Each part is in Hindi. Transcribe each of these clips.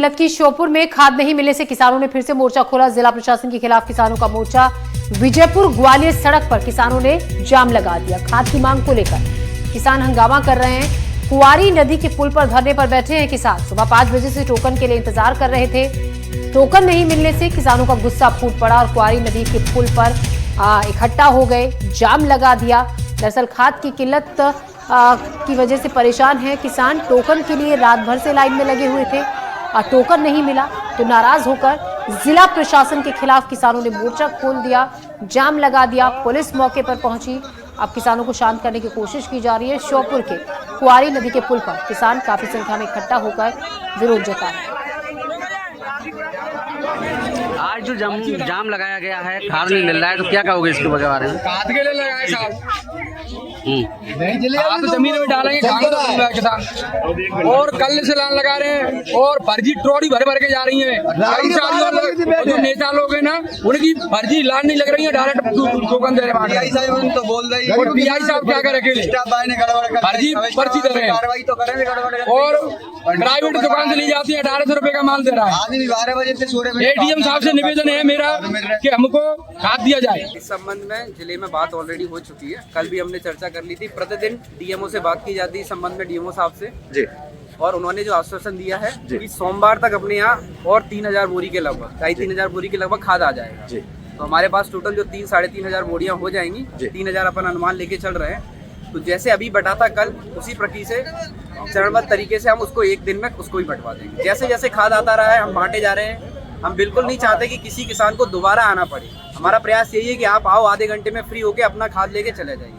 किल्लत की श्योपुर में खाद नहीं मिलने से किसानों ने फिर से मोर्चा खोला। जिला प्रशासन के खिलाफ किसानों का मोर्चा। विजयपुर ग्वालियर सड़क पर किसानों ने जाम लगा दिया। खाद की मांग को लेकर किसान हंगामा कर रहे हैं। कुंवारी नदी के पुल पर धरने पर बैठे हैं किसान। सुबह 5 बजे से टोकन के लिए इंतजार कर रहे थे। टोकन नहीं मिलने से किसानों का गुस्सा फूट पड़ा और कुंवारी नदी के पुल पर इकट्ठा हो गए, जाम लगा दिया। दरअसल खाद की किल्लत की वजह से परेशान है किसान। टोकन के लिए रात भर से लाइन में लगे हुए थे और टोकन नहीं मिला तो नाराज होकर जिला प्रशासन के खिलाफ किसानों ने मोर्चा खोल दिया, जाम लगा दिया। पुलिस मौके पर पहुंची। अब किसानों को शांत करने की कोशिश की जा रही है। श्योपुर के कुंवारी नदी के पुल पर किसान काफी संख्या में इकट्ठा होकर विरोध जता रहे हैं। आज जो जाम लगाया गया है, खाद नहीं मिल रहा है, तो क्या कहोगे इसके बारे में? खाद के लिए लगाए साहब, खाद जमीन में डालेंगे, किसान और कल से लाइन लगा रहे हैं और फर्जी ट्रॉली भर भर के जा रही है। जो नेता लोग हैं ना, उनकी फर्जी लाइन नहीं लग रही है, डायरेक्ट टोकन दे रहे हैं। तो बोल रही है पीआई साहब क्या करे, फर्जी पर्ची दे रहे हैं और प्राइवेट दुकान से ली जाती है, 1800 रुपए का माल दे रहा है। 12 बजे से एडीएम साहब से निवेदन है मेरा कि हमको खाद दिया जाए। इस संबंध में जिले में बात ऑलरेडी हो चुकी है। कल भी हमने चर्चा कर ली थी। प्रतिदिन डीएमओ से बात की जाती है इस संबंध में, डीएमओ साहब से जी, और उन्होंने जो आश्वासन दिया है कि सोमवार तक अपने यहाँ और 3000 बोरी के लगभग 2500 बोरी के लगभग खाद आ जाएगा जी। तो हमारे पास टोटल जो 3-3.5 बोरियां हो जाएंगी, 3000 अपन अनुमान लेके चल रहे हैं। तो जैसे अभी बटा था कल, उसी प्रक्रिया से चरणबद्ध तरीके से हम उसको एक दिन में उसको ही बंटवा देंगे। जैसे जैसे खाद आता रहा है हम बांटे जा रहे हैं। हम बिल्कुल नहीं चाहते कि किसी किसान को दोबारा आना पड़े। हमारा प्रयास यही है कि आप आओ, आधे घंटे में फ्री होके अपना खाद लेके चले जाइए।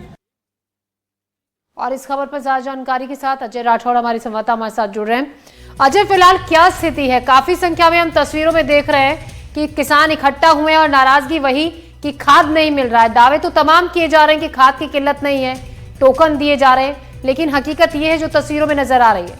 और इस खबर पर ज्यादा जानकारी के साथ अजय राठौड़ हमारे संवाददाता हमारे साथ जुड़ रहे हैं। अजय, फिलहाल क्या स्थिति है? काफी संख्या में हम तस्वीरों में देख रहे हैं कि किसान इकट्ठा हुए हैं और नाराजगी वही कि खाद नहीं मिल रहा है। दावे तो तमाम किए जा रहे हैं कि खाद की किल्लत नहीं है, टोकन दिए जा रहे हैं, लेकिन हकीकत यह है जो तस्वीरों में नजर आ रही है।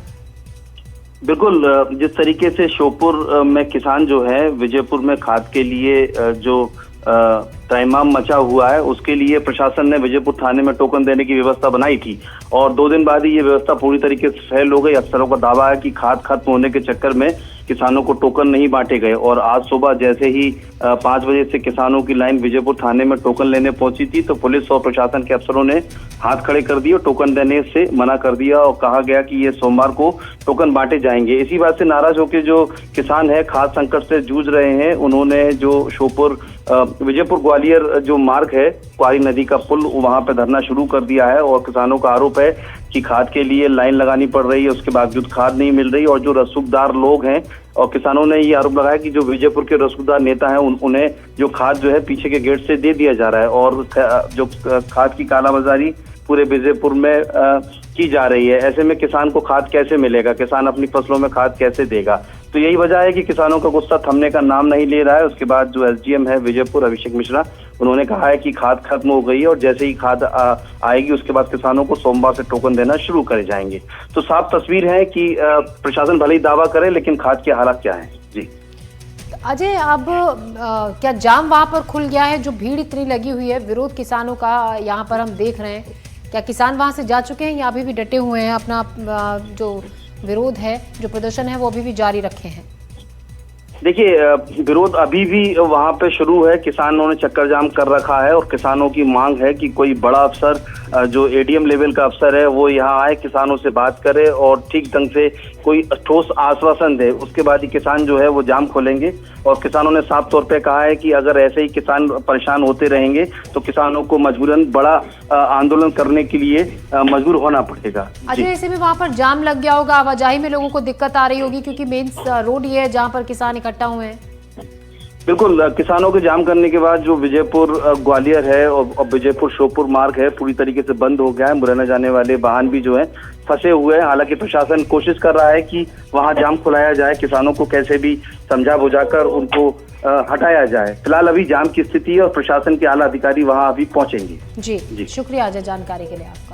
बिल्कुल, जिस तरीके से श्योपुर में किसान जो है विजयपुर में खाद के लिए जो तमाम मचा हुआ है, उसके लिए प्रशासन ने विजयपुर थाने में टोकन देने की व्यवस्था बनाई थी और 2 दिन बाद ही ये व्यवस्था पूरी तरीके से फेल हो गई। अफसरों का दावा है कि खाद खत्म होने के चक्कर में किसानों को टोकन नहीं बांटे गए और आज सुबह जैसे ही 5 बजे से किसानों की लाइन विजयपुर थाने में टोकन लेने पहुंची थी तो पुलिस और प्रशासन के अफसरों ने हाथ खड़े कर दिए और टोकन देने से मना कर दिया और कहा गया कि ये सोमवार को टोकन बांटे जाएंगे। इसी बात से नाराज होकर जो किसान है खाद संकट से जूझ रहे हैं, उन्होंने जो श्योपुर विजयपुर ग्वालियर जो मार्ग है, कुंवारी नदी का पुल, वहां पे धरना शुरू कर दिया है और किसानों का आरोप है कि खाद के लिए लाइन लगानी पड़ रही है, उसके बावजूद खाद नहीं मिल रही और जो रसूखदार लोग हैं, और किसानों ने ये आरोप लगाया कि जो विजयपुर के रसूखदार नेता हैं उन्हें जो खाद जो है पीछे के गेट से दे दिया जा रहा है और जो खाद की कालाबाजारी पूरे विजयपुर में की जा रही है। ऐसे में किसान को खाद कैसे मिलेगा, किसान अपनी फसलों में खाद कैसे देगा? तो यही वजह है कि किसानों का गुस्सा थमने का नाम नहीं ले रहा है। उसके बाद जो एसडीएम है विजयपुर अभिषेक मिश्रा, उन्होंने कहा है कि खाद खत्म हो गई है और जैसे ही खाद आएगी उसके बाद किसानों को सोमवार से टोकन देना शुरू करे जाएंगे। तो साफ तस्वीर है कि प्रशासन भले ही दावा करे लेकिन खाद के हालात क्या है। जी अजय, अब क्या जाम वहां पर खुल गया है? जो भीड़ इतनी लगी हुई है, विरोध किसानों का यहाँ पर हम देख रहे हैं, क्या किसान वहां से जा चुके हैं या अभी भी डटे हुए हैं? अपना जो विरोध है, जो प्रदर्शन है, वो अभी भी जारी रखे हैं? देखिए, विरोध अभी भी वहां पे शुरू है। किसानों ने चक्कर जाम कर रखा है और किसानों की मांग है कि कोई बड़ा अफसर जो एडीएम लेवल का अफसर है वो यहाँ आए, किसानों से बात करे और ठीक ढंग से कोई ठोस आश्वासन दे। उसके बाद ही किसान जो है वो जाम खोलेंगे और किसानों ने साफ तौर पे कहा है कि अगर ऐसे ही किसान परेशान होते रहेंगे तो किसानों को मजबूरन बड़ा आंदोलन करने के लिए मजबूर होना पड़ेगा। अच्छा, ऐसे में वहां पर जाम लग गया होगा, आवाजाही में लोगों को दिक्कत आ रही होगी क्योंकि मेन रोड ये है जहाँ पर किसान इकट्ठा हुए हैं। बिल्कुल, किसानों के जाम करने के बाद जो विजयपुर ग्वालियर है और विजयपुर श्योपुर मार्ग है पूरी तरीके से बंद हो गया है। मुरैना जाने वाले वाहन भी जो है फंसे हुए हैं। हालांकि प्रशासन कोशिश कर रहा है कि वहां जाम खुलाया जाए, किसानों को कैसे भी समझा बुझाकर उनको हटाया जाए। फिलहाल अभी जाम की स्थिति है और प्रशासन के आला अधिकारी वहां अभी पहुंचेंगे। जी, शुक्रिया अजय जानकारी के लिए आपका।